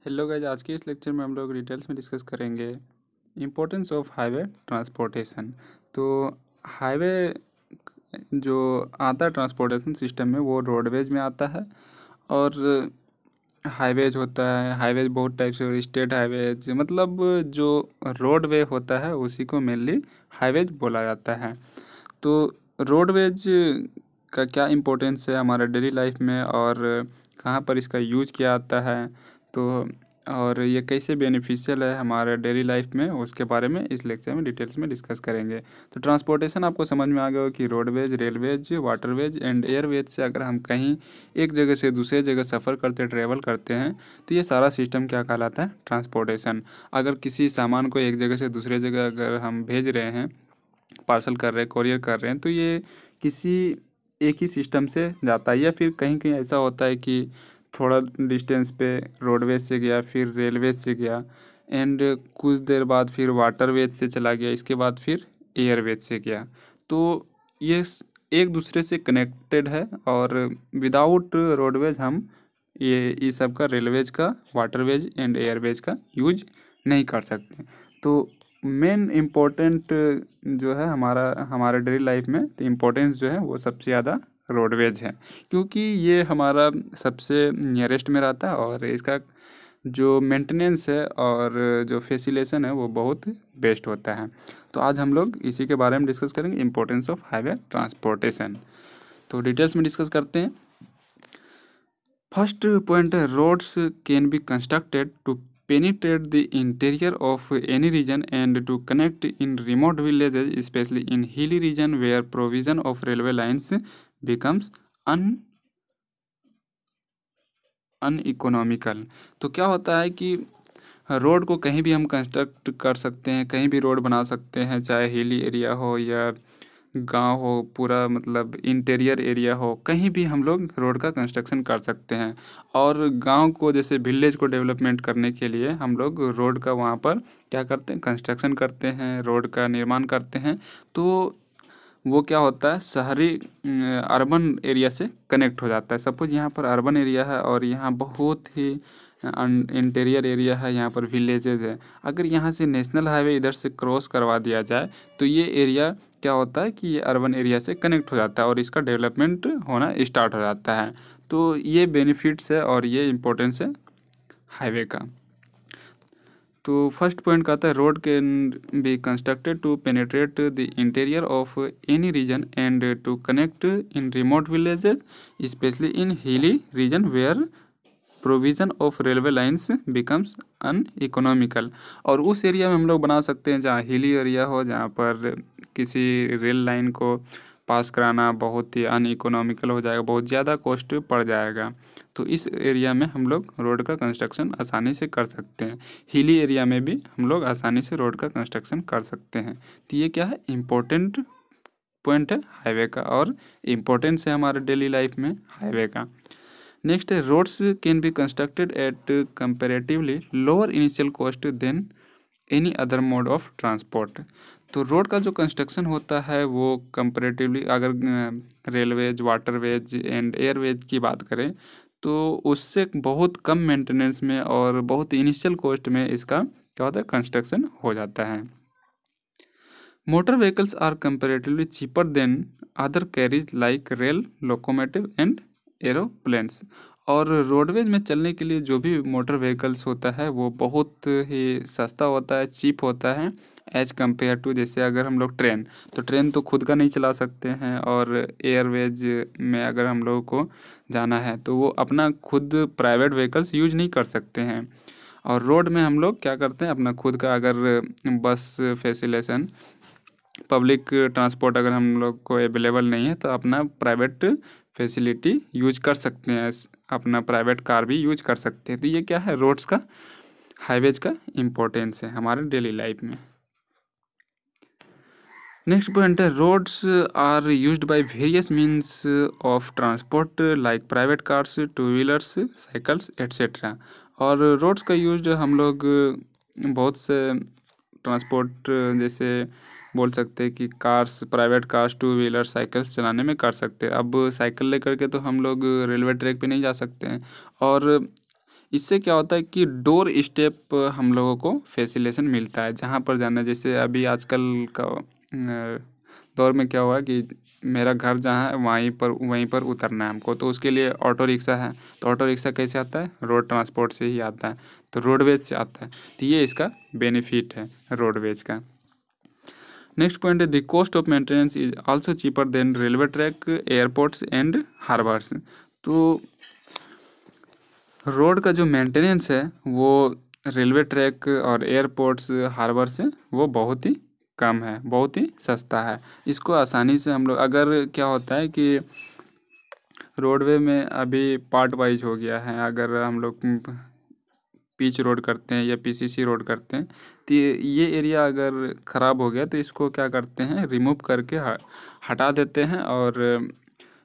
Hello guys, आज के इस लेक्चर में हम लोग डिटेल्स में डिस्कस करेंगे इम्पोर्टेंस ऑफ हाईवे ट्रांसपोर्टेशन। तो हाईवे जो आता है ट्रांसपोर्टेशन सिस्टम में वो रोडवेज में आता है। और हाईवेज होता है, हाईवेज बहुत टाइप से, स्टेट हाईवेज मतलब जो रोडवे होता है उसी को मेनली हाईवेज बोला जाता है। तो रोडवेज का क्या इम्पोर्टेंस है हमारे डेली लाइफ में और कहाँ पर इसका यूज किया जाता है, तो और ये कैसे बेनिफिशियल है हमारे डेली लाइफ में, उसके बारे में इस लेक्चर में डिटेल्स में डिस्कस करेंगे। तो ट्रांसपोर्टेशन आपको समझ में आ गया हो कि roadways, railways, waterways and Airways से अगर हम कहीं एक जगह से दूसरे जगह सफ़र करते, ट्रेवल करते हैं, तो ये सारा सिस्टम क्या कहलाता है? ट्रांसपोर्टेशन। अगर किसी सामान को एक जगह से दूसरे जगह अगर हम भेज रहे हैं, पार्सल कर रहे हैं, कोरियर कर रहे हैं, तो ये किसी एक ही सिस्टम से जाता है। या फिर कहीं कहीं ऐसा होता है कि थोड़ा डिस्टेंस पे रोडवेज से गया, फिर रेलवेज से गया, एंड कुछ देर बाद फिर वाटरवेज से चला गया, इसके बाद फिर एयरवेज से गया। तो ये एक दूसरे से कनेक्टेड है और विदाउट रोडवेज हम ये सब का, रेलवेज का, वाटरवेज एंड एयरवेज का यूज नहीं कर सकते। तो मेन इम्पोर्टेंट जो है हमारे डेली लाइफ में, तो इम्पोर्टेंस जो है वो सबसे ज़्यादा रोडवेज है, क्योंकि ये हमारा सबसे नियरेस्ट में रहता है और इसका जो मेंटेनेंस है और जो फैसिलेशन है वो बहुत बेस्ट होता है। तो आज हम लोग इसी के बारे में डिस्कस करेंगे, इम्पोर्टेंस ऑफ हाईवे ट्रांसपोर्टेशन। तो डिटेल्स में डिस्कस करते हैं। फर्स्ट पॉइंट है, roads can be constructed to penetrate the interior of any region and to connect in remote villages, especially in hilly region where provision of railway lines becomes uneconomical। तो क्या होता है कि road को कहीं भी हम कंस्ट्रक्ट कर सकते हैं, कहीं भी रोड बना सकते हैं, चाहे हिली एरिया हो या गांव हो, पूरा मतलब इंटीरियर एरिया हो, कहीं भी हम लोग रोड का कंस्ट्रक्शन कर सकते हैं। और गांव को, जैसे विलेज को डेवलपमेंट करने के लिए हम लोग रोड का वहाँ पर क्या करते हैं? कंस्ट्रक्शन करते हैं, रोड का निर्माण करते हैं। तो वो क्या होता है, शहरी अर्बन एरिया से कनेक्ट हो जाता है। सपोज यहाँ पर अर्बन एरिया है और यहाँ बहुत ही इंटीरियर एरिया है, यहाँ पर विलेजेस है। अगर यहाँ से नेशनल हाईवे इधर से क्रॉस करवा दिया जाए तो ये एरिया क्या होता है कि ये अर्बन एरिया से कनेक्ट हो जाता है और इसका डेवलपमेंट होना स्टार्ट हो जाता है। तो ये बेनिफिट्स है और ये इम्पोर्टेंस है हाईवे का। तो फर्स्ट पॉइंट कहता है, road can be constructed to penetrate the interior of any region and to connect in remote villages, specially in hilly region where provision of railway lines becomes uneconomical. और उस area में हम लोग बना सकते हैं जहाँ हिली एरिया हो, जहाँ पर किसी रेल लाइन को पास कराना बहुत ही अनइकोनॉमिकल हो जाएगा, बहुत ज़्यादा कॉस्ट पड़ जाएगा। तो इस एरिया में हम लोग रोड का कंस्ट्रक्शन आसानी से कर सकते हैं। हिली एरिया में भी हम लोग आसानी से रोड का कंस्ट्रक्शन कर सकते हैं। तो ये क्या है? इम्पोर्टेंट पॉइंट है हाईवे का और इम्पोर्टेंस है हमारे डेली लाइफ में हाईवे का। नेक्स्ट है, roads can be constructed at comparatively lower initial cost than any other mode of transport. तो रोड का जो कंस्ट्रक्शन होता है वो कंपेरेटिवली, अगर रेलवेज, वाटरवेज एंड एयरवेज की बात करें, तो उससे बहुत कम मेंटेनेंस में और बहुत इनिशियल कॉस्ट में इसका क्या होता है? कंस्ट्रक्शन हो जाता है। Motor vehicles are comparatively cheaper than other carriage like rail, locomotive and aeroplanes. और रोडवेज में चलने के लिए जो भी मोटर व्हीकल्स होता है वो बहुत ही सस्ता होता है, चीप होता है एज कम्पेयर टू, जैसे अगर हम लोग ट्रेन तो खुद का नहीं चला सकते हैं, और एयरवेज में अगर हम लोगों को जाना है तो वो अपना खुद प्राइवेट व्हीकल्स यूज नहीं कर सकते हैं। और रोड में हम लोग क्या करते हैं? अपना खुद का, अगर बस फैसिलेशन, पब्लिक ट्रांसपोर्ट अगर हम लोग को अवेलेबल नहीं है तो अपना प्राइवेट फैसिलिटी यूज कर सकते हैं, अपना प्राइवेट कार भी यूज कर सकते हैं। तो ये क्या है? रोड्स का, हाईवेज का इम्पोर्टेंस है हमारे डेली लाइफ में। नेक्स्ट पॉइंट है, roads are used by various means of transport like private cars, two wheelers, cycles etcetera. और रोड्स का यूज हम लोग बहुत से ट्रांसपोर्ट, जैसे बोल सकते हैं कि cars, private cars, two wheeler, cycles चलाने में कर सकते हैं। अब साइकिल लेकर के तो हम लोग रेलवे ट्रैक पे नहीं जा सकते हैं, और इससे क्या होता है कि डोर स्टेप हम लोगों को फैसिलेशन मिलता है जहाँ पर जाना है। जैसे अभी आजकल का दौर में क्या हुआ कि मेरा घर जहाँ है वहीं पर उतरना है हमको, तो उसके लिए ऑटो रिक्शा है। तो ऑटो रिक्शा कैसे आता है? रोड ट्रांसपोर्ट से ही आता है, तो रोडवेज से आता है। तो ये इसका बेनिफिट है रोडवेज का। नेक्स्ट पॉइंट है the cost of maintenance is also cheaper than railway track, airports and harbours. तो रोड का जो मेंटेनेंस है वो रेलवे ट्रैक और एयरपोर्ट्स हार्बर से वो बहुत ही कम है, बहुत ही सस्ता है। इसको आसानी से हम लोग, अगर क्या होता है कि रोडवे में अभी पार्ट वाइज हो गया है, अगर हम लोग पिच रोड करते हैं या पीसीसी रोड करते हैं तो ये एरिया अगर ख़राब हो गया तो इसको क्या करते हैं, रिमूव करके हटा देते हैं और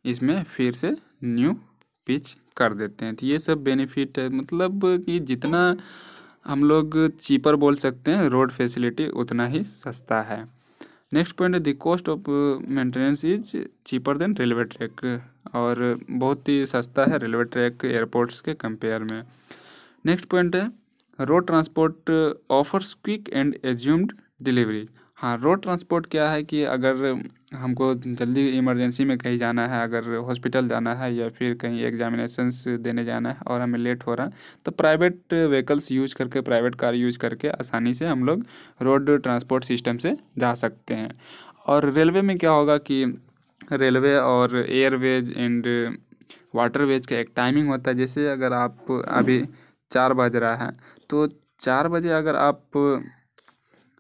इसमें फिर से न्यू पिच कर देते हैं। तो ये सब बेनिफिट है, मतलब कि जितना हम लोग चीपर बोल सकते हैं रोड फैसिलिटी उतना ही सस्ता है। नेक्स्ट पॉइंट है the cost of maintenance is cheaper than railway track, और बहुत ही सस्ता है रेलवे ट्रैक एयरपोर्ट्स के कंपेयर में। नेक्स्ट पॉइंट है road transport offers quick and assumed delivery. हाँ, रोड ट्रांसपोर्ट क्या है कि अगर हमको जल्दी इमरजेंसी में कहीं जाना है, अगर हॉस्पिटल जाना है या फिर कहीं एग्जामिनेशंस देने जाना है और हमें लेट हो रहा है, तो प्राइवेट व्हीकल्स यूज करके, प्राइवेट कार यूज करके आसानी से हम लोग रोड ट्रांसपोर्ट सिस्टम से जा सकते हैं। और रेलवे में क्या होगा कि रेलवे और एयरवेज एंड वाटरवेज का एक टाइमिंग होता है। जैसे अगर आप अभी 4 बज रहा है तो 4 बजे अगर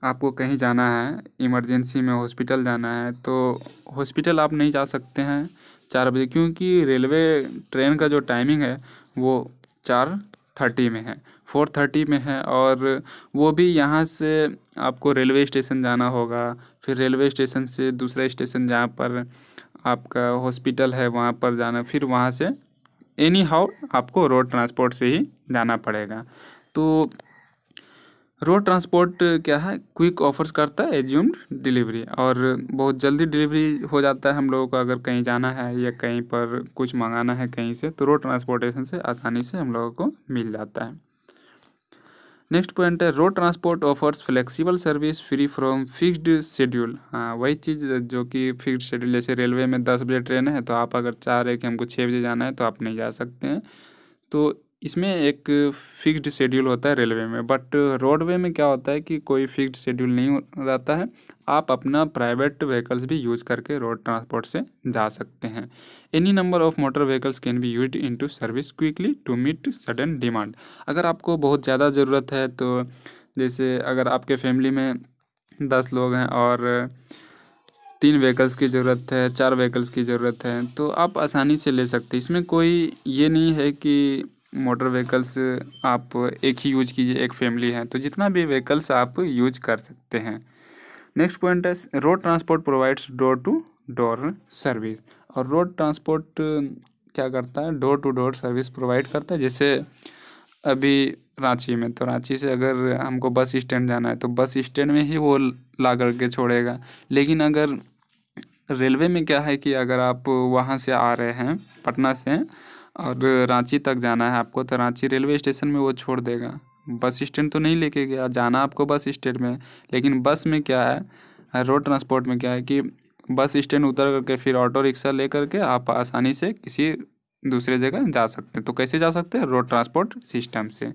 आपको कहीं जाना है, इमरजेंसी में हॉस्पिटल जाना है, तो हॉस्पिटल आप नहीं जा सकते हैं 4 बजे, क्योंकि रेलवे ट्रेन का जो टाइमिंग है वो 4:30 में है, 4:30 में है। और वो भी यहाँ से आपको रेलवे स्टेशन जाना होगा, फिर रेलवे स्टेशन से दूसरा स्टेशन जहाँ पर आपका हॉस्पिटल है वहाँ पर जाना, फिर वहाँ से एनी हाउ आपको रोड ट्रांसपोर्ट से ही जाना पड़ेगा। तो रोड ट्रांसपोर्ट क्या है, क्विक ऑफर्स करता है एज्यूम्ड डिलीवरी, और बहुत जल्दी डिलीवरी हो जाता है हम लोगों को। अगर कहीं जाना है या कहीं पर कुछ मंगाना है कहीं से, तो रोड ट्रांसपोर्टेशन से आसानी से हम लोगों को मिल जाता है। नेक्स्ट पॉइंट है road transport offers flexible service free from fixed schedule. हाँ, वही चीज़ जो कि फिक्स्ड शेड्यूल, जैसे रेलवे में 10 बजे ट्रेन है तो आप अगर चाह रहे कि हमको 6 बजे जाना है तो आप नहीं जा सकते हैं। तो इसमें एक फिक्स्ड शेड्यूल होता है रेलवे में, बट रोडवे में क्या होता है कि कोई फिक्स्ड शेड्यूल नहीं रहता है। आप अपना प्राइवेट व्हीकल्स भी यूज करके रोड ट्रांसपोर्ट से जा सकते हैं। Any number of motor vehicles can be used into service quickly to meet sudden demand. अगर आपको बहुत ज़्यादा ज़रूरत है, तो जैसे अगर आपके फैमिली में 10 लोग हैं और 3 व्हीकल्स की ज़रूरत है, 4 व्हीकल्स की ज़रूरत है, तो आप आसानी से ले सकते हैं। इसमें कोई ये नहीं है कि मोटर व्हीकल्स आप एक ही यूज कीजिए, एक फैमिली है तो जितना भी व्हीकल्स आप यूज कर सकते हैं। नेक्स्ट पॉइंट है road transport provides door to door service. और रोड ट्रांसपोर्ट क्या करता है, door to door service provide करता है। जैसे अभी रांची में, तो रांची से अगर हमको बस स्टैंड जाना है तो बस स्टैंड में ही वो ला करके छोड़ेगा। लेकिन अगर रेलवे में क्या है कि अगर आप वहाँ से आ रहे हैं पटना से और रांची तक जाना है आपको, तो रांची रेलवे स्टेशन में वो छोड़ देगा। बस स्टैंड तो नहीं लेके गया, जाना आपको बस स्टैंड में। लेकिन बस में क्या है, रोड ट्रांसपोर्ट में क्या है कि बस स्टैंड उतर करके फिर ऑटो रिक्शा ले करके आप आसानी से किसी दूसरे जगह जा सकते हैं। तो कैसे जा सकते हैं, रोड ट्रांसपोर्ट सिस्टम से।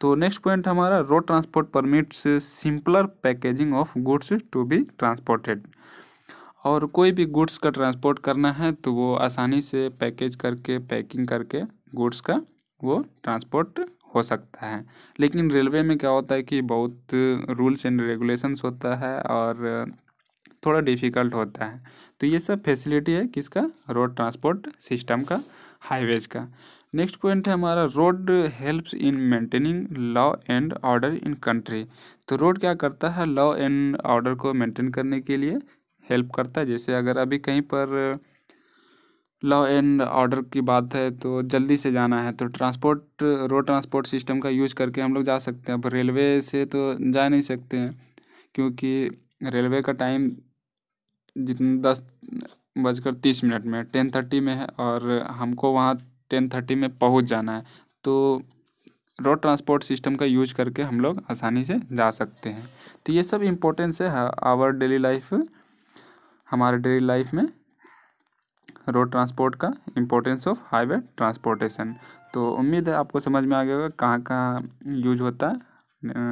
तो नेक्स्ट पॉइंट हमारा road transport permits simpler packaging of goods to be transported. और कोई भी गुड्स का ट्रांसपोर्ट करना है तो वो आसानी से पैकेज करके, पैकिंग करके गुड्स का वो ट्रांसपोर्ट हो सकता है। लेकिन रेलवे में क्या होता है कि बहुत रूल्स एंड रेगुलेशंस होता है और थोड़ा डिफ़िकल्ट होता है। तो ये सब फैसिलिटी है किसका, रोड ट्रांसपोर्ट सिस्टम का, हाईवेज का। नेक्स्ट पॉइंट है हमारा road helps in maintaining law and order in country. तो रोड क्या करता है, लॉ एंड ऑर्डर को मेंटेन करने के लिए हेल्प करता है। जैसे अगर अभी कहीं पर लॉ एंड ऑर्डर की बात है तो जल्दी से जाना है तो रोड ट्रांसपोर्ट सिस्टम का यूज करके हम लोग जा सकते हैं। अब रेलवे से तो जा नहीं सकते हैं, क्योंकि रेलवे का टाइम जितने 10:30 में 10:30 में है और हमको वहाँ 10:30 में पहुँच जाना है। तो रोड ट्रांसपोर्ट सिस्टम का यूज करके हम लोग आसानी से जा सकते हैं। तो ये सब इम्पोर्टेंस है आवर डेली लाइफ, हमारे डेली लाइफ में रोड ट्रांसपोर्ट का इम्पोर्टेंस ऑफ हाईवे ट्रांसपोर्टेशन। तो उम्मीद है आपको समझ में आ गया होगा कहाँ कहाँ यूज होता है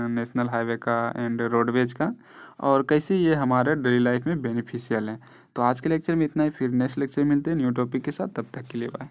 नेशनल हाईवे का एंड रोडवेज का, और कैसे ये हमारे डेली लाइफ में बेनिफिशियल है। तो आज के लेक्चर में इतना ही, फिर नेक्स्ट लेक्चर मिलते हैं न्यू टॉपिक के साथ, तब तक के लिए बाय।